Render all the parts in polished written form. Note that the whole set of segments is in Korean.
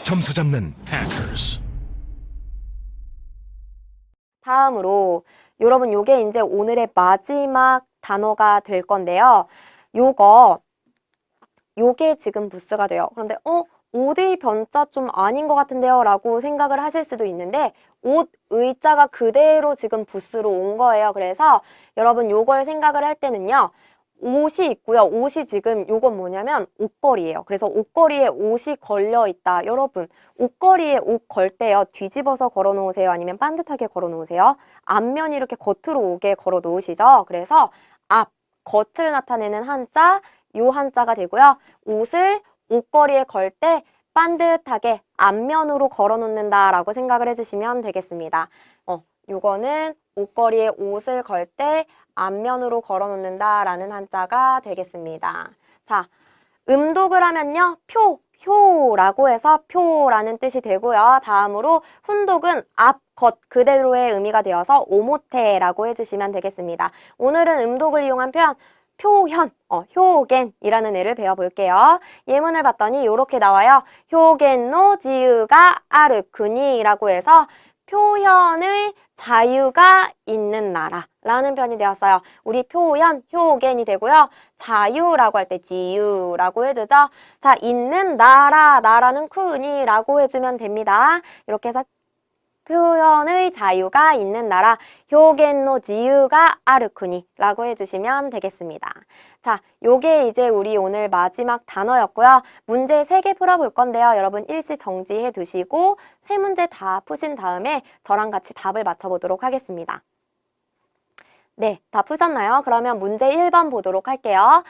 점수 잡는 Hackers. 다음으로 여러분 요게 이제 오늘의 마지막 단어가 될 건데요. 요게 지금 부스가 돼요. 그런데 옷의 변자 좀 아닌 것 같은데요 라고 생각을 하실 수도 있는데 옷 의자가 그대로 지금 부스로 온 거예요. 그래서 여러분 요걸 생각을 할 때는요. 옷이 있고요. 옷이 지금 요건 뭐냐면 옷걸이에요. 그래서 옷걸이에 옷이 걸려 있다. 여러분 옷걸이에 옷 걸 때요. 뒤집어서 걸어 놓으세요? 아니면 반듯하게 걸어 놓으세요? 앞면이 이렇게 겉으로 오게 걸어 놓으시죠? 그래서 앞, 겉을 나타내는 한자, 요 한자가 되고요. 옷을 옷걸이에 걸 때 반듯하게 앞면으로 걸어 놓는다라고 생각을 해주시면 되겠습니다. 요거는 옷걸이에 옷을 걸 때 앞면으로 걸어 놓는다라는 한자가 되겠습니다. 자, 음독을 하면요. 효라고 해서 표라는 뜻이 되고요. 다음으로 훈독은 앞, 겉 그대로의 의미가 되어서 오모테라고 해주시면 되겠습니다. 오늘은 음독을 이용한 표현 표현, 효겐이라는 애를 배워볼게요. 예문을 봤더니 이렇게 나와요. 효겐노 지유가 아르쿠니라고 해서 표현의 자유가 있는 나라라는 표현이 되었어요. 우리 표현, 효겐이 되고요. 자유라고 할 때 지유라고 해주죠. 자, 있는 나라는 쿠니라고 해주면 됩니다. 이렇게 해서 표현의 자유가 있는 나라, 효겐노 지유가 아르쿠니라고 해주시면 되겠습니다. 자, 요게 이제 우리 오늘 마지막 단어였고요. 문제 3개 풀어볼 건데요. 여러분 일시 정지해 두시고 3문제 다 푸신 다음에 저랑 같이 답을 맞춰보도록 하겠습니다. 네, 다 푸셨나요? 그러면 문제 1번 보도록 할게요.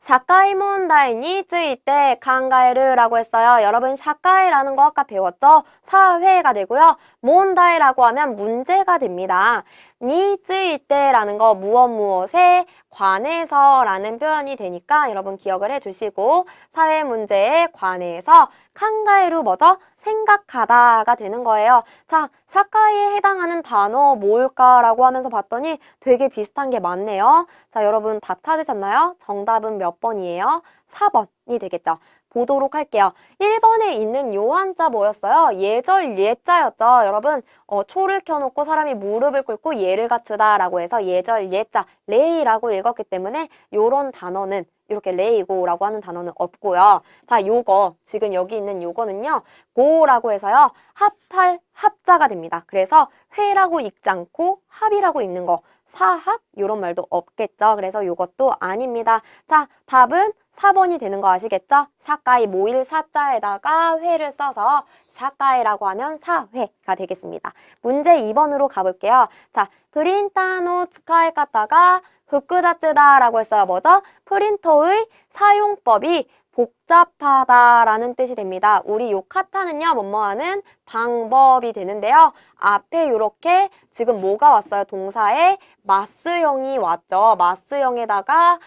사카이 몬다이 니 쯔이테 칸가에르라고 했어요. 여러분 사카이라는 거 아까 배웠죠? 사회가 되고요. 몬다이라고 하면 문제가 됩니다. 니 쯔이테라는 거 무엇에 관해서라는 표현이 되니까 여러분 기억을 해주시고 사회 문제에 관해서 칸가에르 뭐죠? 생각하다가 되는 거예요. 자, 사카이에 해당하는 단어 뭘까라고 하면서 봤더니 되게 비슷한 게 많네요. 자, 여러분 답 찾으셨나요? 정답은 몇 번이에요? 4번이 되겠죠. 보도록 할게요. 1번에 있는 요 한자 뭐였어요? 예절 예자였죠. 여러분 초를 켜놓고 사람이 무릎을 꿇고 예를 갖추다 라고 해서 예절 예자 레이라고 읽었기 때문에 요런 단어는 이렇게 레이고라고 하는 단어는 없고요. 자, 요거 지금 여기 있는 요거는요. 고라고 해서요. 합할 합자가 됩니다. 그래서 회라고 읽지 않고 합이라고 읽는 거. 사합 이런 말도 없겠죠. 그래서 요것도 아닙니다. 자, 답은 4번이 되는 거 아시겠죠? 사카이 모일 사자에다가 회를 써서 사카이라고 하면 사회가 되겠습니다. 문제 2번으로 가볼게요. 자, 프린타노 스카이 카타가 후쿠다츠다라고 했어요. 뭐죠? 프린터의 사용법이 복잡하다라는 뜻이 됩니다. 우리 요 카타는요, 뭐뭐하는 방법이 되는데요. 앞에 이렇게 지금 뭐가 왔어요? 동사에 마스형이 왔죠. 마스형에다가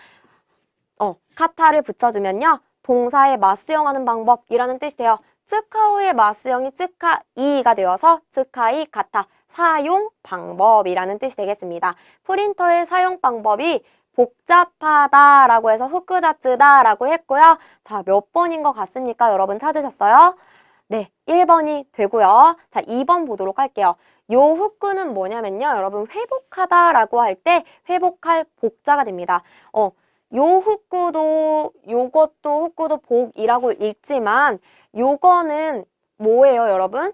카타를 붙여주면요. 동사에 마스형하는 방법이라는 뜻이 돼요. 츠카우의 마스형이 츠카이가 되어서 츠카이 카타 사용 방법이라는 뜻이 되겠습니다. 프린터의 사용 방법이 복잡하다라고 해서 후쿠자츠다라고 했고요. 자, 몇 번인 것 같습니까? 여러분 찾으셨어요? 네, 1번이 되고요. 자, 2번 보도록 할게요. 요 후쿠는 뭐냐면요. 여러분 회복하다라고 할 때 회복할 복자가 됩니다. 요 후쿠도 요것도 후쿠도 복이라고 읽지만 요거는 뭐예요, 여러분?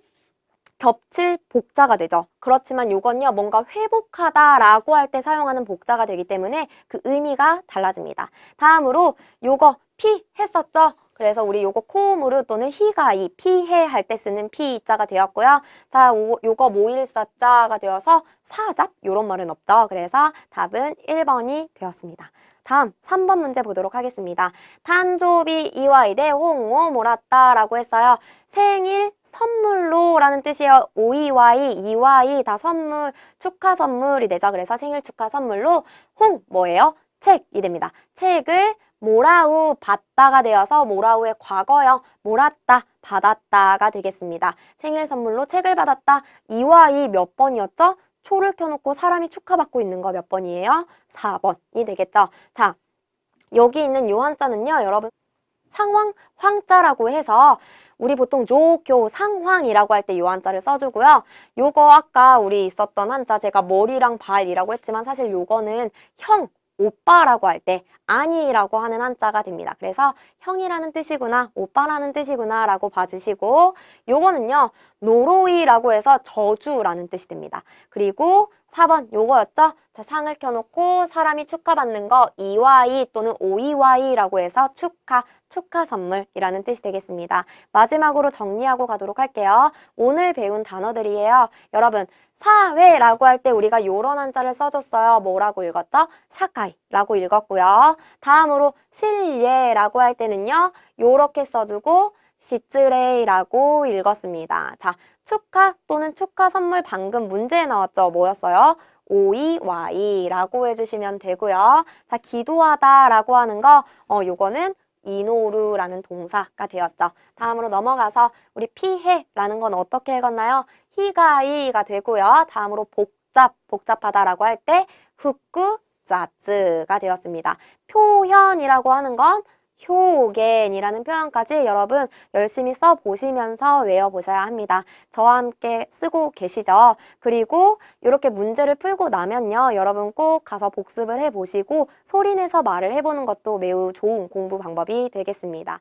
겹칠 복자가 되죠. 그렇지만 요건요, 뭔가 회복하다라고 할 때 사용하는 복자가 되기 때문에 그 의미가 달라집니다. 다음으로 요거 피 했었죠? 그래서 우리 요거 코우무르 또는 히가이, 피해 할 때 쓰는 피자가 되었고요. 자, 요거 모일사자가 되어서 사잡? 요런 말은 없죠. 그래서 답은 1번이 되었습니다. 다음 3번 문제 보도록 하겠습니다. 탄조비 이와이데 홍오 모랐다라고 했어요. 생일 선물로 라는 뜻이에요. 오이와이, 이와이 다 선물, 축하 선물이 되죠. 그래서 생일 축하 선물로 홍 뭐예요? 책이 됩니다. 책을 모라우 받다가 되어서 모라우의 과거형 모랐다 받았다가 되겠습니다. 생일 선물로 책을 받았다. 이와이 몇 번이었죠? 초를 켜놓고 사람이 축하받고 있는 거 몇 번이에요? 4번이 되겠죠. 자, 여기 있는 요 한자는요, 여러분 상황 황자라고 해서 우리 보통 조교, 상황이라고 할 때 요 한자를 써주고요. 요거 아까 우리 있었던 한자 제가 머리랑 발이라고 했지만 사실 요거는 형, 오빠라고 할 때 아니라고 하는 한자가 됩니다. 그래서 형이라는 뜻이구나, 오빠라는 뜻이구나 라고 봐주시고 요거는요. 노로이라고 해서 저주라는 뜻이 됩니다. 그리고 4번 요거였죠? 자, 상을 켜놓고 사람이 축하받는 거 이와이 또는 오이와이라고 해서 축하 선물이라는 뜻이 되겠습니다. 마지막으로 정리하고 가도록 할게요. 오늘 배운 단어들이에요. 여러분 사회라고 할 때 우리가 요런 한자를 써줬어요. 뭐라고 읽었죠? 사카이라고 읽었고요. 다음으로 실예라고 할 때는요. 요렇게 써주고 시츠레이라고 읽었습니다. 자, 축하 또는 축하 선물 방금 문제에 나왔죠. 뭐였어요? 오이와이라고 해주시면 되고요. 자, 기도하다라고 하는 거, 요거는 이노루라는 동사가 되었죠. 다음으로 넘어가서 우리 피해라는 건 어떻게 읽었나요? 히가이가 되고요. 다음으로 복잡하다라고 할 때 후쿠자츠가 되었습니다. 표현이라고 하는 건 효겐이라는 표현까지 여러분 열심히 써보시면서 외워보셔야 합니다. 저와 함께 쓰고 계시죠? 그리고 이렇게 문제를 풀고 나면요. 여러분 꼭 가서 복습을 해보시고 소리내서 말을 해보는 것도 매우 좋은 공부 방법이 되겠습니다.